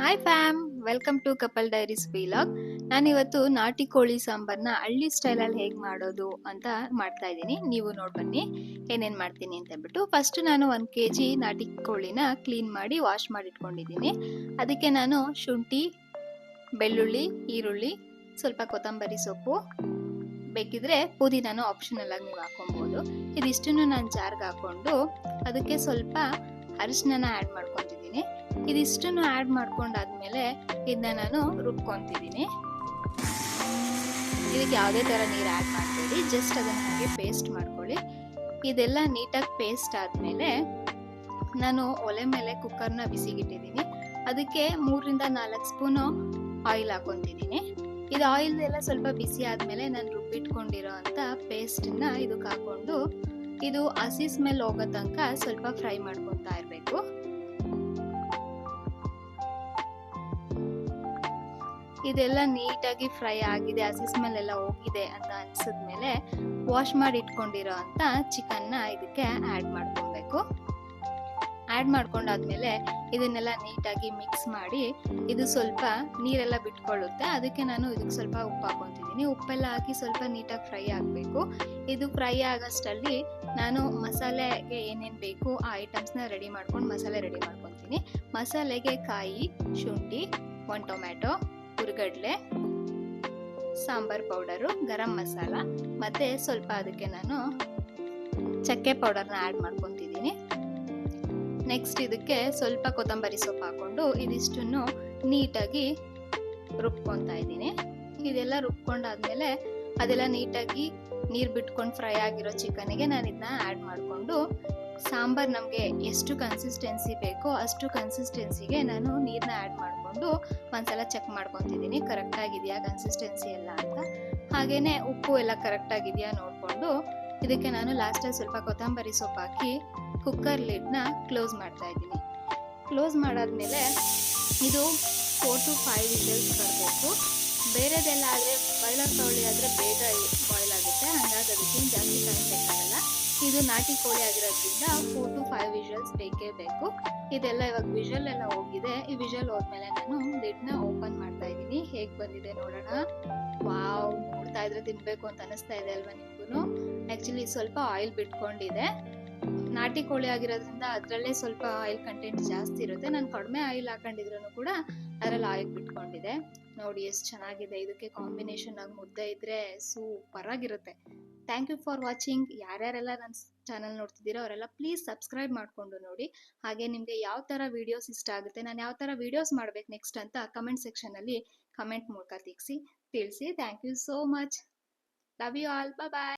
Hi fam, welcome to couple diaries vlog. ನಾನಿವತ್ತು ನಾಟಿ ಕೋಳಿ ಸಾಂಬಾರ್ನ ಹಳ್ಳಿ ಸ್ಟೈಲಲ್ಲಿ ಹೇಗೆ ಮಾಡೋದು ಅಂತ ಮಾಡ್ತಾ ಇದ್ದೀನಿ. ನೀವು ನೋಡ್ಬನ್ನಿ ಏನೇನು ಮಾಡ್ತೀನಿ ಅಂತ ಹೇಳ್ಬಿಟ್ಟು. ಫಸ್ಟ್ ನಾನು 1 kg ನಾಟಿ ಕೋಳಿನ ಕ್ಲೀನ್ ಮಾಡಿ ವಾಶ್ ಮಾಡಿ ಇಟ್ಕೊಂಡಿದ್ದೀನಿ. ಅದಕ್ಕೆ ನಾನು ಶುಂಠಿ, ಬೆಳ್ಳುಳ್ಳಿ, ಈರುಳ್ಳಿ, ಸ್ವಲ್ಪ ಕೊತ್ತಂಬರಿ ಸೊಪ್ಪು, ಬೇಕಿದ್ರೆ ಪುದೀನಾನು ಆಪ್ಷನಲ್ ಆಗಿ ನೀವು ಹಾಕೊಬೋದು. ಇದಿಷ್ಟನ್ನು ನಾನು ಜಾರ್ಗೆ ಹಾಕೊಂಡು ಅದಕ್ಕೆ ಸ್ವಲ್ಪ ಅರಿಶಿನ ಆ್ಯಡ್ ಮಾಡ್ಕೊತಿದ್ದೀನಿ. ಇದಿಷ್ಟನ್ನು ಆ್ಯಡ್ ಮಾಡ್ಕೊಂಡಾದ್ಮೇಲೆ ಇದನ್ನ ನಾನು ರುಬ್ಕೊತಿದ್ದೀನಿ. ಇದಕ್ಕೆ ಯಾವುದೇ ಥರ ನೀರು ಆ್ಯಡ್ ಮಾಡಬೇಡಿ, ಜಸ್ಟ್ ಅದನ್ನು ಹಾಗೆ ಪೇಸ್ಟ್ ಮಾಡ್ಕೊಳ್ಳಿ. ಇದೆಲ್ಲ ನೀಟಾಗಿ ಪೇಸ್ಟ್ ಆದಮೇಲೆ ನಾನು ಒಲೆ ಮೇಲೆ ಕುಕ್ಕರ್ನ ಬಿಸಿಗಿಟ್ಟಿದ್ದೀನಿ. ಅದಕ್ಕೆ 3 ರಿಂದ 4 ಸ್ಪೂನು ಆಯಿಲ್ ಹಾಕೊತಿದ್ದೀನಿ. ಇದು ಆಯಿಲ್ ಎಲ್ಲ ಸ್ವಲ್ಪ ಬಿಸಿ ಆದಮೇಲೆ ನಾನು ರುಬ್ಬಿಟ್ಕೊಂಡಿರೋ ಅಂಥ ಪೇಸ್ಟನ್ನ ಇದಕ್ಕೆ ಹಾಕೊಂಡು ಇದು ಹಸಿ ಸ್ಮೆಲ್ ಹೋಗೋ ತನಕ ಸ್ವಲ್ಪ ಫ್ರೈ ಮಾಡ್ಕೊತಾ ಇರಬೇಕು. ಇದೆಲ್ಲ ನೀಟಾಗಿ ಫ್ರೈ ಆಗಿದೆ, ಹಸಿ ಸ್ಮೆಲ್ ಎಲ್ಲ ಹೋಗಿದೆ ಅಂತ ಅನ್ಸಿದ್ಮೇಲೆ ವಾಶ್ ಮಾಡಿ ಇಟ್ಕೊಂಡಿರೋ ಅಂತ ಚಿಕನ್ನ ಇದಕ್ಕೆ ಆ್ಯಡ್ ಮಾಡ್ಕೊಬೇಕು. ಆ್ಯಡ್ ಮಾಡ್ಕೊಂಡಾದ್ಮೇಲೆ ಇದನ್ನೆಲ್ಲ ನೀಟಾಗಿ ಮಿಕ್ಸ್ ಮಾಡಿ ಇದು ಸ್ವಲ್ಪ ನೀರೆಲ್ಲ ಬಿಟ್ಕೊಳ್ಳುತ್ತೆ. ಅದಕ್ಕೆ ನಾನು ಇದಕ್ಕೆ ಸ್ವಲ್ಪ ಉಪ್ಪು ಹಾಕೊತಿದ್ದೀನಿ. ಉಪ್ಪೆಲ್ಲ ಹಾಕಿ ಸ್ವಲ್ಪ ನೀಟಾಗಿ ಫ್ರೈ ಆಗಬೇಕು. ಇದು ಫ್ರೈ ಆಗೋಷ್ಟರಲ್ಲಿ ನಾನು ಮಸಾಲೆಗೆ ಏನೇನು ಬೇಕು ಆ ಐಟಮ್ಸ್ನ ರೆಡಿ ಮಾಡ್ಕೊಂಡು ಮಸಾಲೆ ರೆಡಿ ಮಾಡ್ಕೊತೀನಿ. ಮಸಾಲೆಗೆ ಕಾಯಿ, ಶುಂಠಿ, 1 ಟೊಮ್ಯಾಟೊ, ಹುರಿಗಡಲೆ, ಸಾಂಬಾರ್ ಪೌಡರು, ಗರಂ ಮಸಾಲ ಮತ್ತು ಸ್ವಲ್ಪ ಅದಕ್ಕೆ ನಾನು ಚಕ್ಕೆ ಪೌಡರ್ನ ಆ್ಯಡ್ ಮಾಡ್ಕೊತಿದ್ದೀನಿ. ನೆಕ್ಸ್ಟ್ ಇದಕ್ಕೆ ಸ್ವಲ್ಪ ಕೊತ್ತಂಬರಿ ಸೊಪ್ಪು ಹಾಕೊಂಡು ಇದಿಷ್ಟನ್ನು ನೀಟಾಗಿ ರುಬ್ಕೊತಾ ಇದ್ದೀನಿ. ಇದೆಲ್ಲ ರುಬ್ಕೊಂಡಾದ್ಮೇಲೆ ಅದೆಲ್ಲ ನೀಟಾಗಿ ನೀರು ಬಿಟ್ಕೊಂಡು ಫ್ರೈ ಆಗಿರೋ ಚಿಕನ್ಗೆ ನಾನು ಇದನ್ನ ಆ್ಯಡ್ ಮಾಡಿಕೊಂಡು ಸಾಂಬಾರು ನಮಗೆ ಎಷ್ಟು ಕನ್ಸಿಸ್ಟೆನ್ಸಿ ಬೇಕೋ ಅಷ್ಟು ಕನ್ಸಿಸ್ಟೆನ್ಸಿಗೆ ನಾನು ನೀರನ್ನ ಆ್ಯಡ್ ಮಾಡಿಕೊಂಡು ಒಂದ್ಸಲ ಚೆಕ್ ಮಾಡ್ಕೊತಿದ್ದೀನಿ ಕರೆಕ್ಟಾಗಿದೆಯಾ ಕನ್ಸಿಸ್ಟೆನ್ಸಿ ಎಲ್ಲ ಅಂತ. ಹಾಗೆಯೇ ಉಪ್ಪು ಎಲ್ಲ ಕರೆಕ್ಟಾಗಿದೆಯಾ ನೋಡಿಕೊಂಡು ಇದಕ್ಕೆ ನಾನು ಲಾಸ್ಟಲ್ಲಿ ಸ್ವಲ್ಪ ಕೊತ್ತಂಬರಿ ಸೊಪ್ಪು ಹಾಕಿ ಕುಕ್ಕರ್ ಲಿಡ್ನ ಕ್ಲೋಸ್ ಮಾಡ್ತಾ ಇದ್ದೀನಿ. ಕ್ಲೋಸ್ ಮಾಡಾದ್ಮೇಲೆ ಇದು 4 to 5 ವಿಷಲ್ಸ್ ಬರಬೇಕು. ಬೇರೆದೆಲ್ಲ ಆದರೆ ಬಾಯ್ಲರ್ ಕೋಳಿ ಆದರೆ ಬೇಗ ಬಾಯ್ಲ್ ಆಗುತ್ತೆ, ಹಾಗಾಗಿ ಅದಕ್ಕೆ ಜಾಸ್ತಿ ಟೈಮ್ ಬೇಕಾಗಲ್ಲ. ಇದು ನಾಟಿ ಕೋಳಿ ಆಗಿರೋದ್ರಿಂದ 4 to 5 ವಿಷಲ್ಸ್ ಬೇಕೇ ಬೇಕು. ಇದೆಲ್ಲ ಇವಾಗ ವಿಷಲ್ ಎಲ್ಲ ಹೋಗಿದೆ. ಈ ವಿಷಲ್ ಹೋದ್ಮೇಲೆ ನಾನು ಲಿಡ್ನ ಓಪನ್ ಮಾಡ್ತಾ ಇದ್ದೀನಿ. ಹೇಗೆ ಬಂದಿದೆ ನೋಡೋಣ. ವಾವ್, ನೋಡ್ತಾ ಇದ್ರೆ ತಿನ್ಬೇಕು ಅಂತ ಅನಿಸ್ತಾ ಇದೆ ಅಲ್ವಾ ನಿಮಗೂ. ಆ್ಯಕ್ಚುಲಿ ಸ್ವಲ್ಪ ಆಯಿಲ್ ಬಿಟ್ಕೊಂಡಿದೆ. ನಾಟಿ ಕೋಳಿ ಆಗಿರೋದ್ರಿಂದ ಅದರಲ್ಲೇ ಸ್ವಲ್ಪ ಆಯಿಲ್ ಕಂಟೆಂಟ್ ಜಾಸ್ತಿ ಇರುತ್ತೆ. ನಾನು ಕಡಿಮೆ ಆಯಿಲ್ ಹಾಕೊಂಡಿದ್ರು ಕೂಡ ಅದರಲ್ಲಿ ಆಯಿಲ್ ಬಿಟ್ಕೊಂಡಿದೆ. ನೋಡಿ ಎಷ್ಟು ಚೆನ್ನಾಗಿದೆ. ಇದಕ್ಕೆ ಕಾಂಬಿನೇಷನ್ ಆಗಿ ಮುದ್ದೆ ಇದ್ರೆ ಸೂಪರ್ ಆಗಿರುತ್ತೆ. Thank you for watching. ಯಾರ್ಯಾರೆಲ್ಲ ನನ್ನ ಚಾನಲ್ ನೋಡ್ತಿದ್ದೀರೋ ಅವರೆಲ್ಲ ಪ್ಲೀಸ್ ಸಬ್ಸ್ಕ್ರೈಬ್ ಮಾಡಿಕೊಂಡು ನೋಡಿ. ಹಾಗೆ ನಿಮಗೆ ಯಾವ ಥರ ವೀಡಿಯೋಸ್ ಇಷ್ಟ ಆಗುತ್ತೆ, ನಾನು ಯಾವ ಥರ ವೀಡಿಯೋಸ್ ಮಾಡ್ಬೇಕು ನೆಕ್ಸ್ಟ್ ಅಂತ ಕಮೆಂಟ್ ಸೆಕ್ಷನಲ್ಲಿ ಕಮೆಂಟ್ ಮೂಲಕ ತಿಳಿಸಿ. Thank you so much. Love you all. Bye.